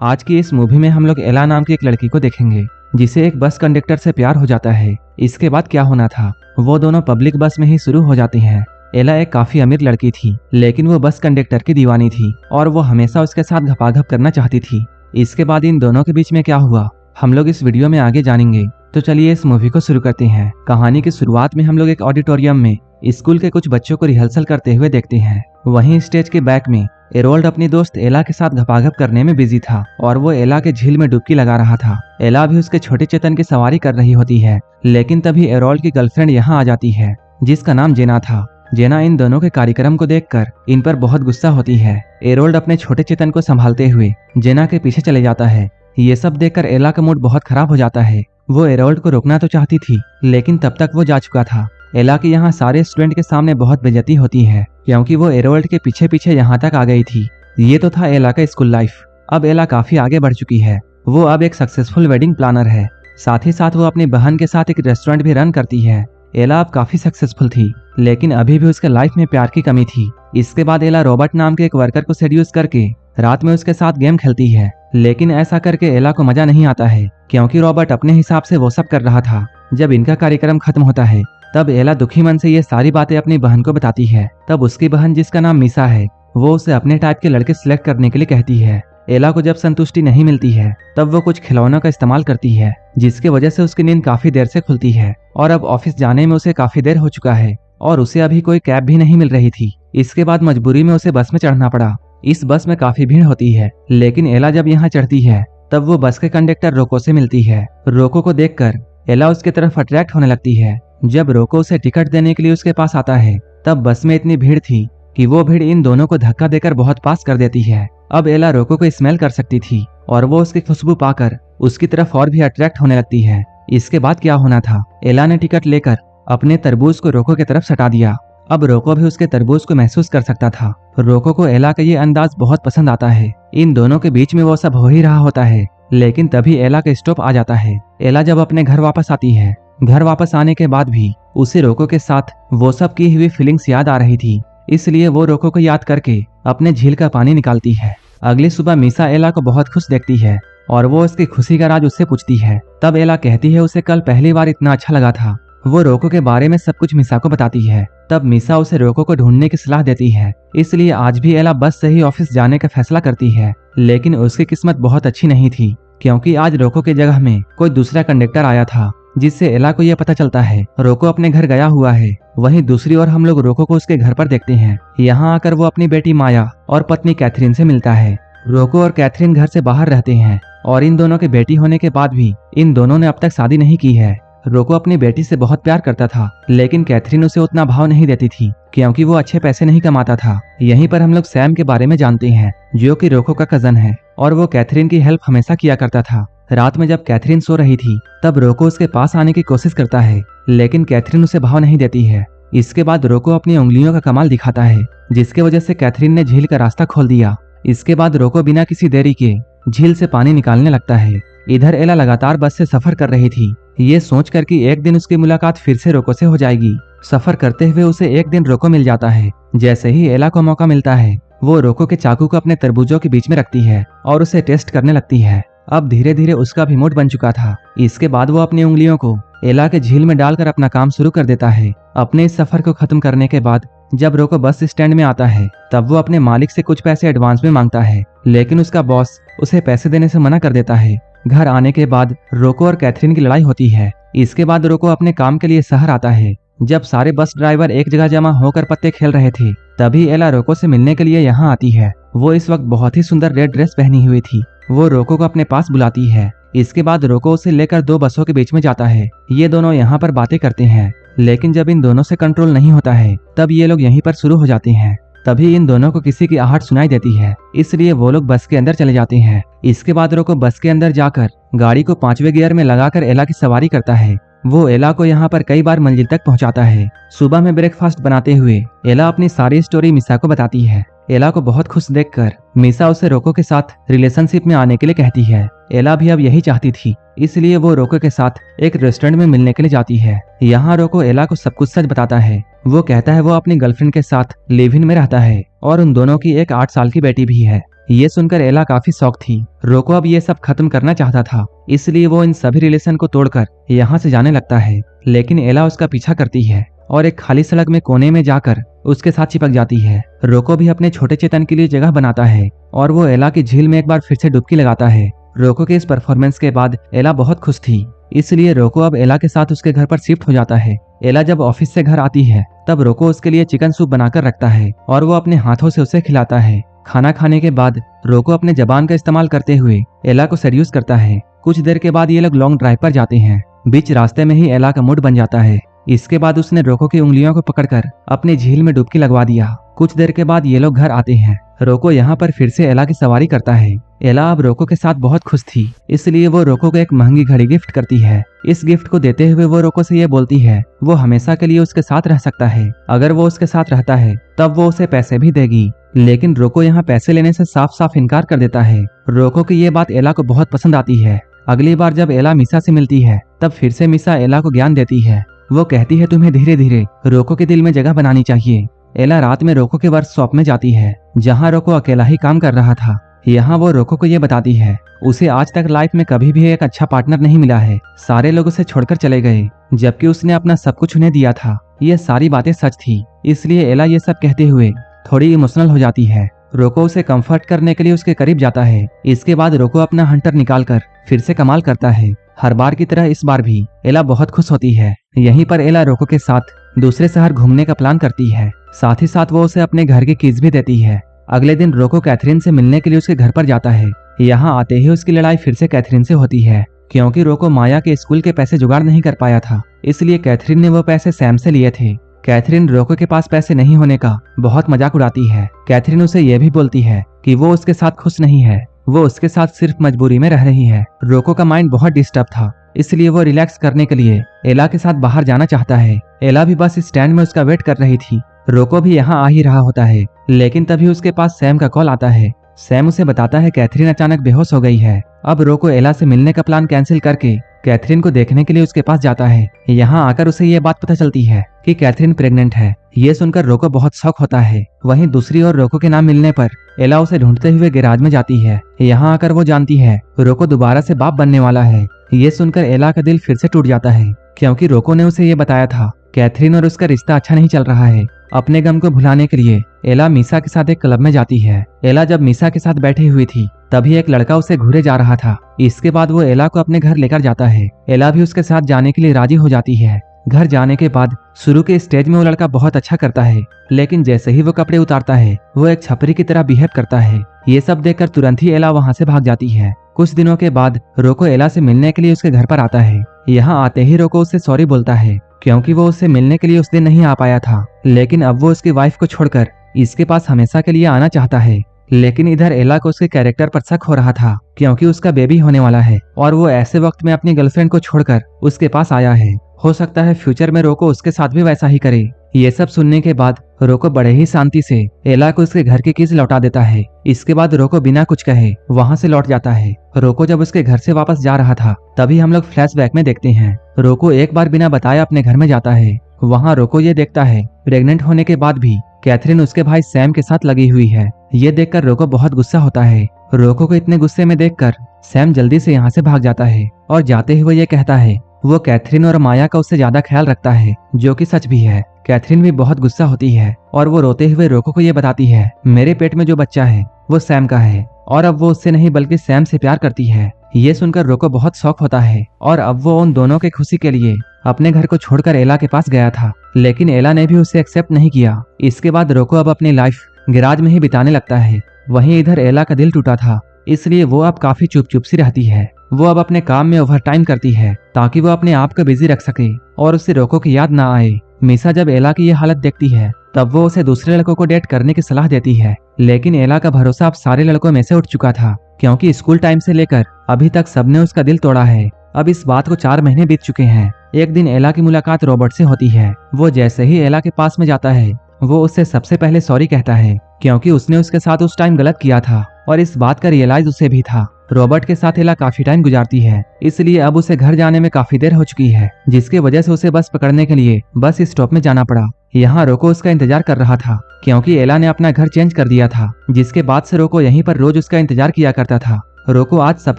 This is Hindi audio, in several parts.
आज की इस मूवी में हम लोग एला नाम की एक लड़की को देखेंगे जिसे एक बस कंडक्टर से प्यार हो जाता है। इसके बाद क्या होना था वो दोनों पब्लिक बस में ही शुरू हो जाती हैं। एला एक काफी अमीर लड़की थी, लेकिन वो बस कंडक्टर की दीवानी थी और वो हमेशा उसके साथ घपाघप करना चाहती थी। इसके बाद इन दोनों के बीच में क्या हुआ हम लोग इस वीडियो में आगे जानेंगे। तो चलिए इस मूवी को शुरू करते हैं। कहानी की शुरुआत में हम लोग एक ऑडिटोरियम में स्कूल के कुछ बच्चों को रिहर्सल करते हुए देखते हैं। वहीं स्टेज के बैक में एरोल्ड अपनी दोस्त एला के साथ घपाघप करने में बिजी था और वो एला के झील में डुबकी लगा रहा था। एला भी उसके छोटे चेतन की सवारी कर रही होती है, लेकिन तभी एरोल्ड की गर्लफ्रेंड यहाँ आ जाती है जिसका नाम जेना था। जेना इन दोनों के कार्यक्रम को देखकर इन पर बहुत गुस्सा होती है। एरोल्ड अपने छोटे चेतन को संभालते हुए जेना के पीछे चले जाता है। ये सब देखकर एला का मूड बहुत खराब हो जाता है। वो एरोल्ड को रोकना तो चाहती थी, लेकिन तब तक वो जा चुका था। एला की यहाँ सारे स्टूडेंट के सामने बहुत बेइज्जती होती है क्योंकि वो एरोल्ड के पीछे पीछे यहाँ तक आ गई थी। ये तो था एला का स्कूल लाइफ। अब एला काफी आगे बढ़ चुकी है। वो अब एक सक्सेसफुल वेडिंग प्लानर है। साथ ही साथ वो अपनी बहन के साथ एक रेस्टोरेंट भी रन करती है। एला अब काफी सक्सेसफुल थी, लेकिन अभी भी उसके लाइफ में प्यार की कमी थी। इसके बाद एला रॉबर्ट नाम के एक वर्कर को सेड्यूस करके रात में उसके साथ गेम खेलती है, लेकिन ऐसा करके एला को मजा नहीं आता है क्योंकि रॉबर्ट अपने हिसाब से वो सब कर रहा था। जब इनका कार्यक्रम खत्म होता है तब एला दुखी मन से ये सारी बातें अपनी बहन को बताती है। तब उसकी बहन, जिसका नाम मीसा है, वो उसे अपने टाइप के लड़के सिलेक्ट करने के लिए कहती है। एला को जब संतुष्टि नहीं मिलती है तब वो कुछ खिलौनों का इस्तेमाल करती है, जिसकी वजह से उसकी नींद काफी देर से खुलती है और अब ऑफिस जाने में उसे काफी देर हो चुका है और उसे अभी कोई कैब भी नहीं मिल रही थी। इसके बाद मजबूरी में उसे बस में चढ़ना पड़ा। इस बस में काफी भीड़ होती है, लेकिन एला जब यहाँ चढ़ती है तब वो बस के कंडक्टर रोको से मिलती है। रोको को देखकर एला उसके तरफ अट्रैक्ट होने लगती है। जब रोको उसे टिकट देने के लिए उसके पास आता है तब बस में इतनी भीड़ थी कि वो भीड़ इन दोनों को धक्का देकर बहुत पास कर देती है। अब एला रोको को स्मेल कर सकती थी और वो उसकी खुशबू पाकर उसकी तरफ और भी अट्रैक्ट होने लगती है। इसके बाद क्या होना था, एला ने टिकट लेकर अपने तरबूज को रोको की तरफ सटा दिया। अब रोको भी उसके तरबूज को महसूस कर सकता था। रोको को एला का ये अंदाज बहुत पसंद आता है। इन दोनों के बीच में वो सब हो ही रहा होता है, लेकिन तभी एला का स्टॉप आ जाता है। एला जब अपने घर वापस आती है, घर वापस आने के बाद भी उसे रोको के साथ वो सब की हुई फीलिंग्स याद आ रही थी, इसलिए वो रोको को याद करके अपने झील का पानी निकालती है। अगली सुबह मीसा एला को बहुत खुश देखती है और वो उसकी खुशी का राज उससे पूछती है। तब एला कहती है उसे कल पहली बार इतना अच्छा लगा था। वो रोको के बारे में सब कुछ मीसा को बताती है। तब मीसा उसे रोको को ढूंढने की सलाह देती है, इसलिए आज भी एला बस से ही ऑफिस जाने का फैसला करती है। लेकिन उसकी किस्मत बहुत अच्छी नहीं थी क्योंकि आज रोको के जगह में कोई दूसरा कंडक्टर आया था, जिससे एला को यह पता चलता है रोको अपने घर गया हुआ है। वहीं दूसरी ओर हम लोग रोको को उसके घर पर देखते हैं। यहाँ आकर वो अपनी बेटी माया और पत्नी कैथरीन से मिलता है। रोको और कैथरीन घर से बाहर रहते हैं और इन दोनों के बेटी होने के बाद भी इन दोनों ने अब तक शादी नहीं की है। रोको अपनी बेटी से बहुत प्यार करता था, लेकिन कैथरीन उसे उतना भाव नहीं देती थी क्योंकि वो अच्छे पैसे नहीं कमाता था। यहीं पर हम लोग सैम के बारे में जानते हैं, जो कि रोको का कजन है और वो कैथरीन की हेल्प हमेशा किया करता था। रात में जब कैथरीन सो रही थी तब रोको उसके पास आने की कोशिश करता है, लेकिन कैथरीन उसे भाव नहीं देती है। इसके बाद रोको अपनी उंगलियों का कमाल दिखाता है, जिसके वजह से कैथरीन ने झील का रास्ता खोल दिया। इसके बाद रोको बिना किसी देरी के झील से पानी निकालने लगता है। इधर एला लगातार बस से सफर कर रही थी, ये सोचकर कि एक दिन उसकी मुलाकात फिर से रोको से हो जाएगी। सफर करते हुए उसे एक दिन रोको मिल जाता है। जैसे ही एला को मौका मिलता है वो रोको के चाकू को अपने तरबूजों के बीच में रखती है और उसे टेस्ट करने लगती है। अब धीरे धीरे उसका भी मूड बन चुका था। इसके बाद वो अपनी उंगलियों को एला के झील में डालकर अपना काम शुरू कर देता है। अपने इस सफर को खत्म करने के बाद जब रोको बस स्टैंड में आता है तब वो अपने मालिक से कुछ पैसे एडवांस में मांगता है, लेकिन उसका बॉस उसे पैसे देने से मना कर देता है। घर आने के बाद रोको और कैथरीन की लड़ाई होती है। इसके बाद रोको अपने काम के लिए शहर आता है। जब सारे बस ड्राइवर एक जगह जमा होकर पत्ते खेल रहे थे तभी एला रोको से मिलने के लिए यहाँ आती है। वो इस वक्त बहुत ही सुंदर रेड ड्रेस पहनी हुई थी। वो रोको को अपने पास बुलाती है। इसके बाद रोको उसे लेकर दो बसों के बीच में जाता है। ये दोनों यहाँ पर बातें करते हैं, लेकिन जब इन दोनों से कंट्रोल नहीं होता है तब ये लोग यहीं पर शुरू हो जाते हैं। तभी इन दोनों को किसी की आहट सुनाई देती है, इसलिए वो लोग बस के अंदर चले जाते हैं। इसके बाद रोको बस के अंदर जाकर गाड़ी को 5वें गियर में लगाकर एला की सवारी करता है। वो एला को यहाँ पर कई बार मंजिल तक पहुँचाता है। सुबह में ब्रेकफास्ट बनाते हुए एला अपनी सारी स्टोरी मीसा को बताती है। एला को बहुत खुश देखकर मीसा उसे रोको के साथ रिलेशनशिप में आने के लिए कहती है। एला भी अब यही चाहती थी, इसलिए वो रोको के साथ एक रेस्टोरेंट में मिलने के लिए जाती है। यहाँ रोको एला को सब कुछ सच बताता है। वो कहता है वो अपनी गर्लफ्रेंड के साथ लिव इन में रहता है और उन दोनों की एक 8 साल की बेटी भी है। ये सुनकर एला काफी शॉक थी। रोको अब ये सब खत्म करना चाहता था, इसलिए वो इन सभी रिलेशन को तोड़कर यहाँ से जाने लगता है। लेकिन एला उसका पीछा करती है और एक खाली सड़क में कोने में जाकर उसके साथ चिपक जाती है। रोको भी अपने छोटे चेतन के लिए जगह बनाता है और वो एला की झील में एक बार फिर से डुबकी लगाता है। रोको के इस परफॉर्मेंस के बाद एला बहुत खुश थी, इसलिए रोको अब एला के साथ उसके घर पर शिफ्ट हो जाता है। एला जब ऑफिस से घर आती है तब रोको उसके लिए चिकन सूप बनाकर रखता है और वो अपने हाथों से उसे खिलाता है। खाना खाने के बाद रोको अपने जबान का इस्तेमाल करते हुए एला को सेड्यूस करता है। कुछ देर के बाद ये लोग लॉन्ग ड्राइव पर जाते हैं। बीच रास्ते में ही एला का मूड बन जाता है। इसके बाद उसने रोको की उंगलियों को पकड़कर अपनी झील में डुबकी लगवा दिया। कुछ देर के बाद ये लोग घर आते हैं। रोको यहाँ पर फिर से एला की सवारी करता है। एला अब रोको के साथ बहुत खुश थी, इसलिए वो रोको को एक महंगी घड़ी गिफ्ट करती है। इस गिफ्ट को देते हुए वो रोको से ये बोलती है वो हमेशा के लिए उसके साथ रह सकता है। अगर वो उसके साथ रहता है तब वो उसे पैसे भी देगी। लेकिन रोको यहाँ पैसे लेने से साफ साफ इनकार कर देता है। रोको की ये बात एला को बहुत पसंद आती है। अगली बार जब एला मिसा से मिलती है तब फिर से मिसा एला को ज्ञान देती है। वो कहती है तुम्हें धीरे धीरे रोको के दिल में जगह बनानी चाहिए। एला रात में रोको के वर्कशॉप में जाती है जहाँ रोको अकेला ही काम कर रहा था। यहाँ वो रोको को ये बताती है उसे आज तक लाइफ में कभी भी एक अच्छा पार्टनर नहीं मिला है। सारे लोग उसे छोड़कर चले गए जबकि उसने अपना सब कुछ उन्हें दिया था। ये सारी बातें सच थी, इसलिए एला ये सब कहते हुए थोड़ी इमोशनल हो जाती है। रोको उसे कंफर्ट करने के लिए उसके करीब जाता है। इसके बाद रोको अपना हंटर निकालकर फिर से कमाल करता है। हर बार की तरह इस बार भी एला बहुत खुश होती है। यहीं पर एला रोको के साथ दूसरे शहर घूमने का प्लान करती है। साथ ही साथ वो उसे अपने घर की कीज भी देती है। अगले दिन रोको कैथरीन से मिलने के लिए उसके घर पर जाता है। यहाँ आते ही उसकी लड़ाई फिर से कैथरीन से होती है, क्योंकि रोको माया के स्कूल के पैसे जुगाड़ नहीं कर पाया था, इसलिए कैथरीन ने वो पैसे सैम से लिए थे। कैथरीन रोको के पास पैसे नहीं होने का बहुत मजाक उड़ाती है। कैथरीन उसे यह भी बोलती है कि वो उसके साथ खुश नहीं है, वो उसके साथ सिर्फ मजबूरी में रह रही है। रोको का माइंड बहुत डिस्टर्ब था, इसलिए वो रिलैक्स करने के लिए एला के साथ बाहर जाना चाहता है। एला भी बस स्टैंड में उसका वेट कर रही थी। रोको भी यहाँ आ ही रहा होता है, लेकिन तभी उसके पास सैम का कॉल आता है। सैम उसे बताता है कैथरीन अचानक बेहोश हो गई है। अब रोको एला से मिलने का प्लान कैंसिल करके कैथरीन को देखने के लिए उसके पास जाता है। यहाँ आकर उसे ये बात पता चलती है कि कैथरीन प्रेग्नेंट है। ये सुनकर रोको बहुत शॉक होता है। वहीं दूसरी ओर रोको के नाम मिलने पर एला उसे ढूंढते हुए गैराज में जाती है। यहाँ आकर वो जानती है रोको दोबारा से बाप बनने वाला है। ये सुनकर एला का दिल फिर से टूट जाता है, क्योंकि रोको ने उसे ये बताया था कैथरीन और उसका रिश्ता अच्छा नहीं चल रहा है। अपने गम को भुलाने के लिए एला मीसा के साथ एक क्लब में जाती है। एला जब मीसा के साथ बैठी हुई थी तभी एक लड़का उसे घूरे जा रहा था। इसके बाद वो एला को अपने घर लेकर जाता है। एला भी उसके साथ जाने के लिए राजी हो जाती है। घर जाने के बाद शुरू के स्टेज में वो लड़का बहुत अच्छा करता है, लेकिन जैसे ही वो कपड़े उतारता है वो एक छपरी की तरह बिहेव करता है। ये सब देखकर तुरंत ही एला वहाँ से भाग जाती है। कुछ दिनों के बाद रोको एला से मिलने के लिए उसके घर पर आता है। यहाँ आते ही रोको उससे सॉरी बोलता है, क्योंकि वो उससे मिलने के लिए उस दिन नहीं आ पाया था। लेकिन अब वो उसकी वाइफ को छोड़कर इसके पास हमेशा के लिए आना चाहता है। लेकिन इधर एला को उसके कैरेक्टर पर शक हो रहा था, क्योंकि उसका बेबी होने वाला है और वो ऐसे वक्त में अपनी गर्लफ्रेंड को छोड़कर उसके पास आया है। हो सकता है फ्यूचर में रोको उसके साथ भी वैसा ही करे। ये सब सुनने के बाद रोको बड़े ही शांति से एला को उसके घर की कीज लौटा देता है। इसके बाद रोको बिना कुछ कहे वहाँ से लौट जाता है। रोको जब उसके घर से वापस जा रहा था तभी हम लोग फ्लैशबैक में देखते हैं रोको एक बार बिना बताए अपने घर में जाता है। वहाँ रोको ये देखता है प्रेग्नेंट होने के बाद भी कैथरीन उसके भाई सैम के साथ लगी हुई है। ये देखकर रोको बहुत गुस्सा होता है। रोको को इतने गुस्से में देखकर सैम जल्दी से यहाँ से भाग जाता है और जाते हुए ये कहता है वो कैथरीन और माया का उससे ज्यादा ख्याल रखता है, जो कि सच भी है। कैथरीन भी बहुत गुस्सा होती है और वो रोते हुए रोको को ये बताती है मेरे पेट में जो बच्चा है वो सैम का है और अब वो उससे नहीं बल्कि सैम से प्यार करती है। ये सुनकर रोको बहुत शॉक होता है और अब वो उन दोनों के खुशी के लिए अपने घर को छोड़कर एला के पास गया था, लेकिन एला ने भी उसे एक्सेप्ट नहीं किया। इसके बाद रोको अब अपनी लाइफ गैराज में ही बिताने लगता है। वहीं इधर एला का दिल टूटा था, इसलिए वो अब काफी चुप चुप सी रहती है। वो अब अपने काम में ओवर टाइम करती है ताकि वो अपने आप को बिजी रख सके और उससे रोको की याद ना आए। मीसा जब एला की ये हालत देखती है तब वो उसे दूसरे लड़कों को डेट करने की सलाह देती है, लेकिन एला का भरोसा अब सारे लड़कों में से उठ चुका था, क्योंकि स्कूल टाइम से लेकर अभी तक सबने उसका दिल तोड़ा है। अब इस बात को 4 महीने बीत चुके हैं। एक दिन एला की मुलाकात रॉबर्ट से होती है। वो जैसे ही एला के पास में जाता है वो उससे सबसे पहले सॉरी कहता है, क्योंकि उसने उसके साथ उस टाइम गलत किया था और इस बात का रियलाइज उसे भी था। रॉबर्ट के साथ एला काफी टाइम गुजारती है, इसलिए अब उसे घर जाने में काफी देर हो चुकी है, जिसकी वजह से उसे बस पकड़ने के लिए बस स्टॉप में जाना पड़ा। यहाँ रोको उसका इंतजार कर रहा था क्योंकि एला ने अपना घर चेंज कर दिया था, जिसके बाद से रोको यहीं पर रोज उसका इंतजार किया करता था। रोको आज सब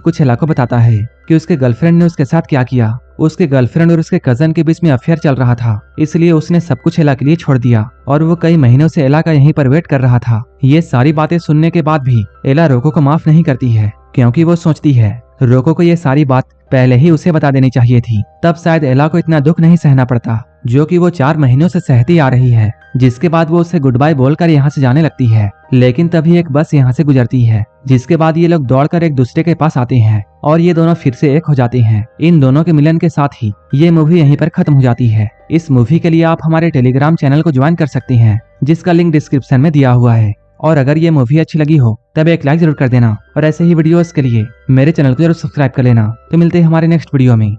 कुछ एला को बताता है कि उसके गर्लफ्रेंड ने उसके साथ क्या किया। उसके गर्लफ्रेंड और उसके कजन के बीच में अफेयर चल रहा था, इसलिए उसने सब कुछ एला के लिए छोड़ दिया और वो कई महीनों से एला का यहीं पर वेट कर रहा था। ये सारी बातें सुनने के बाद भी एला रोको को माफ नहीं करती है क्योंकि वो सोचती है रोको को ये सारी बात पहले ही उसे बता देनी चाहिए थी, तब शायद एला को इतना दुख नहीं सहना पड़ता जो कि वो 4 महीनों से सहती आ रही है। जिसके बाद वो उसे गुड बाय बोलकर यहाँ से जाने लगती है, लेकिन तभी एक बस यहाँ से गुजरती है, जिसके बाद ये लोग दौड़कर एक दूसरे के पास आते हैं और ये दोनों फिर से एक हो जाते हैं। इन दोनों के मिलन के साथ ही ये मूवी यहीं पर खत्म हो जाती है। इस मूवी के लिए आप हमारे टेलीग्राम चैनल को ज्वाइन कर सकते हैं, जिसका लिंक डिस्क्रिप्शन में दिया हुआ है। और अगर ये मूवी अच्छी लगी हो तब एक लाइक जरूर कर देना और ऐसे ही वीडियोस के लिए मेरे चैनल को जरूर सब्सक्राइब कर लेना। तो मिलते हैं हमारे नेक्स्ट वीडियो में।